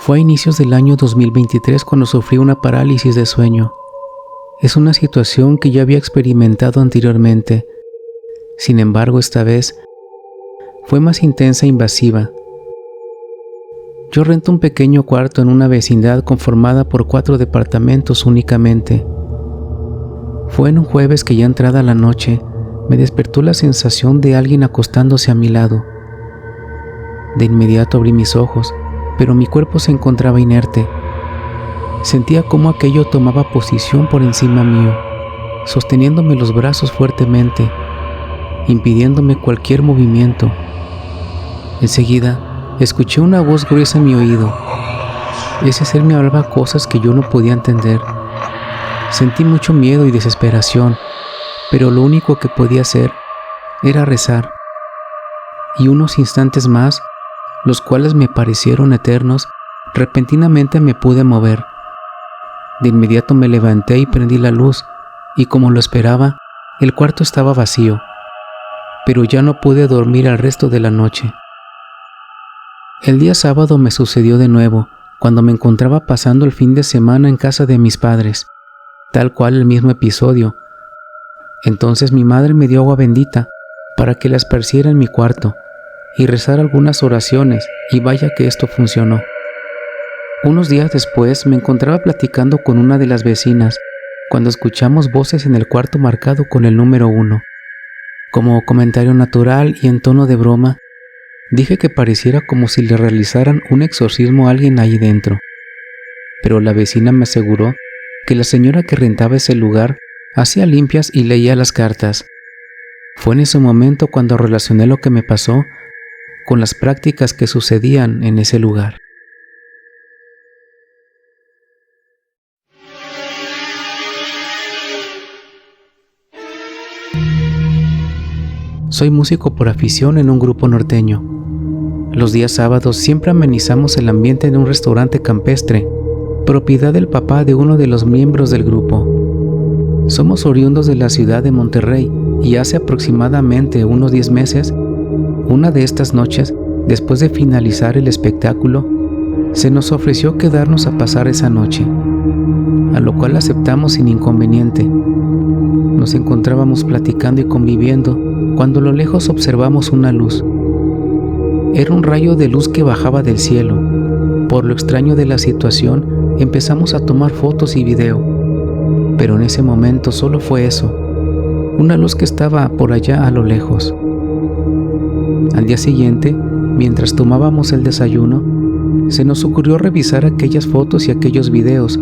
Fue a inicios del año 2023 cuando sufrí una parálisis de sueño. Es una situación que ya había experimentado anteriormente. Sin embargo, esta vez fue más intensa e invasiva. Yo rento un pequeño cuarto en una vecindad conformada por 4 departamentos únicamente. Fue en un jueves que ya entrada la noche, me despertó la sensación de alguien acostándose a mi lado. De inmediato abrí mis ojos, pero mi cuerpo se encontraba inerte. Sentía cómo aquello tomaba posición por encima mío, sosteniéndome los brazos fuertemente, impidiéndome cualquier movimiento. Enseguida, escuché una voz gruesa en mi oído. Ese ser me hablaba cosas que yo no podía entender. Sentí mucho miedo y desesperación, pero lo único que podía hacer era rezar. Y unos instantes más, los cuales me parecieron eternos, repentinamente me pude mover. De inmediato me levanté y prendí la luz, y como lo esperaba, el cuarto estaba vacío, pero ya no pude dormir el resto de la noche. El día sábado me sucedió de nuevo, cuando me encontraba pasando el fin de semana en casa de mis padres, tal cual el mismo episodio. Entonces mi madre me dio agua bendita para que la esparciera en mi cuarto y rezar algunas oraciones, y vaya que esto funcionó. Unos días después me encontraba platicando con una de las vecinas cuando escuchamos voces en el cuarto marcado con el número 1. Como comentario natural y en tono de broma, dije que pareciera como si le realizaran un exorcismo a alguien ahí dentro. Pero la vecina me aseguró que la señora que rentaba ese lugar hacía limpias y leía las cartas. Fue en ese momento cuando relacioné lo que me pasó con las prácticas que sucedían en ese lugar. Soy músico por afición en un grupo norteño. Los días sábados siempre amenizamos el ambiente en un restaurante campestre, propiedad del papá de uno de los miembros del grupo. Somos oriundos de la ciudad de Monterrey y hace aproximadamente unos 10 meses, una de estas noches, después de finalizar el espectáculo, se nos ofreció quedarnos a pasar esa noche, a lo cual aceptamos sin inconveniente. Nos encontrábamos platicando y conviviendo cuando a lo lejos observamos una luz. Era un rayo de luz que bajaba del cielo. Por lo extraño de la situación, empezamos a tomar fotos y video. Pero en ese momento solo fue eso, una luz que estaba por allá a lo lejos. Al día siguiente, mientras tomábamos el desayuno, se nos ocurrió revisar aquellas fotos y aquellos videos,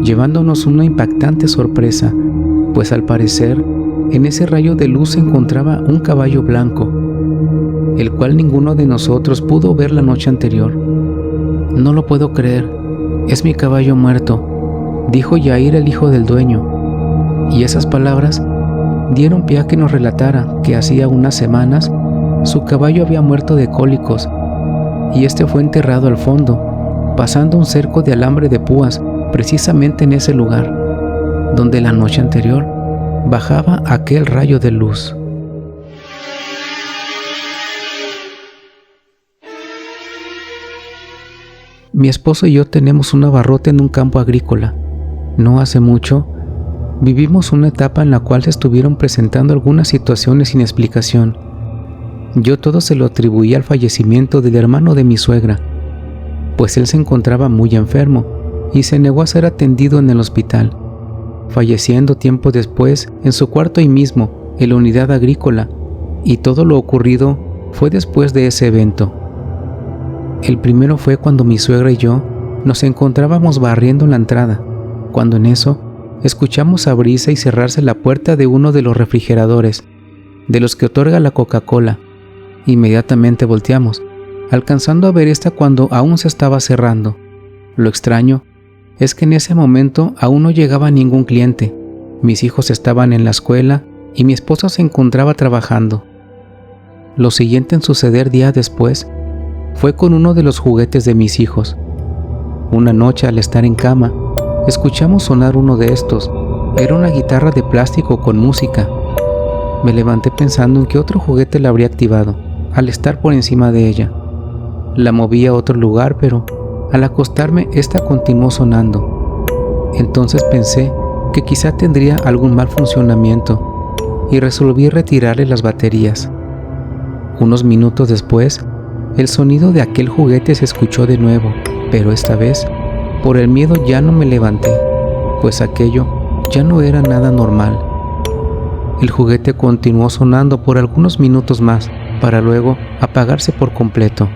llevándonos una impactante sorpresa, pues al parecer, en ese rayo de luz se encontraba un caballo blanco, el cual ninguno de nosotros pudo ver la noche anterior. No lo puedo creer, es mi caballo muerto, dijo Yair, el hijo del dueño, y esas palabras dieron pie a que nos relatara que hacía unas semanas su caballo había muerto de cólicos, y este fue enterrado al fondo, pasando un cerco de alambre de púas precisamente en ese lugar, donde la noche anterior bajaba aquel rayo de luz. Mi esposo y yo tenemos un abarrote en un campo agrícola. No hace mucho, vivimos una etapa en la cual se estuvieron presentando algunas situaciones sin explicación. Yo todo se lo atribuía al fallecimiento del hermano de mi suegra, pues él se encontraba muy enfermo y se negó a ser atendido en el hospital, falleciendo tiempo después en su cuarto ahí mismo, en la unidad agrícola, y todo lo ocurrido fue después de ese evento. El primero fue cuando mi suegra y yo nos encontrábamos barriendo la entrada, cuando en eso escuchamos abrirse y cerrarse la puerta de uno de los refrigeradores, de los que otorga la Coca-Cola. Inmediatamente volteamos, alcanzando a ver esta cuando aún se estaba cerrando. Lo extraño es que en ese momento aún no llegaba ningún cliente. Mis hijos estaban en la escuela y mi esposa se encontraba trabajando. Lo siguiente en suceder días después fue con uno de los juguetes de mis hijos. Una noche, al estar en cama, escuchamos sonar uno de estos. Era una guitarra de plástico con música. Me levanté pensando en que otro juguete la habría activado al estar por encima de ella. La moví a otro lugar, pero Al acostarme, esta continuó sonando. Entonces pensé que quizá tendría algún mal funcionamiento y resolví retirarle las baterías. Unos minutos después, el sonido de aquel juguete se escuchó de nuevo, pero esta vez, por el miedo ya no me levanté, pues aquello ya no era nada normal. El juguete continuó sonando por algunos minutos más, para luego apagarse por completo.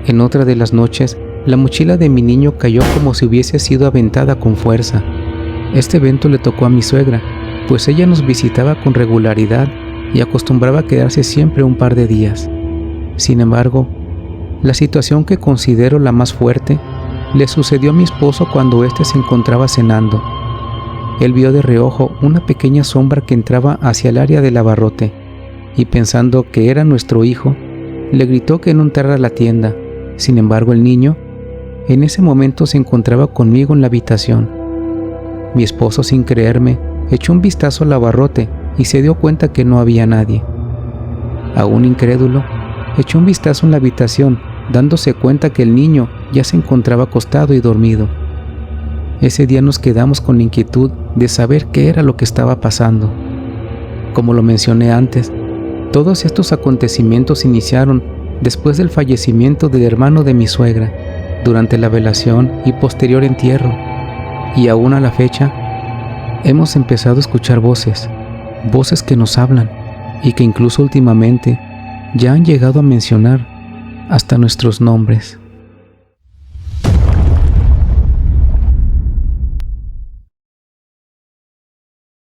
En otra de las noches, la mochila de mi niño cayó como si hubiese sido aventada con fuerza. Este evento le tocó a mi suegra, pues ella nos visitaba con regularidad y acostumbraba a quedarse siempre un par de días. Sin embargo, la situación que considero la más fuerte le sucedió a mi esposo cuando éste se encontraba cenando. Él vio de reojo una pequeña sombra que entraba hacia el área del abarrote y pensando que era nuestro hijo, le gritó que no entrara a la tienda. Sin embargo, el niño en ese momento se encontraba conmigo en la habitación. Mi esposo, sin creerme, echó un vistazo al abarrote y se dio cuenta que no había nadie. Aún incrédulo, echó un vistazo en la habitación, dándose cuenta que el niño ya se encontraba acostado y dormido. Ese día nos quedamos con la inquietud de saber qué era lo que estaba pasando. Como lo mencioné antes, todos estos acontecimientos iniciaron después del fallecimiento del hermano de mi suegra, durante la velación y posterior entierro, y aún a la fecha hemos empezado a escuchar voces que nos hablan y que incluso últimamente ya han llegado a mencionar hasta nuestros nombres.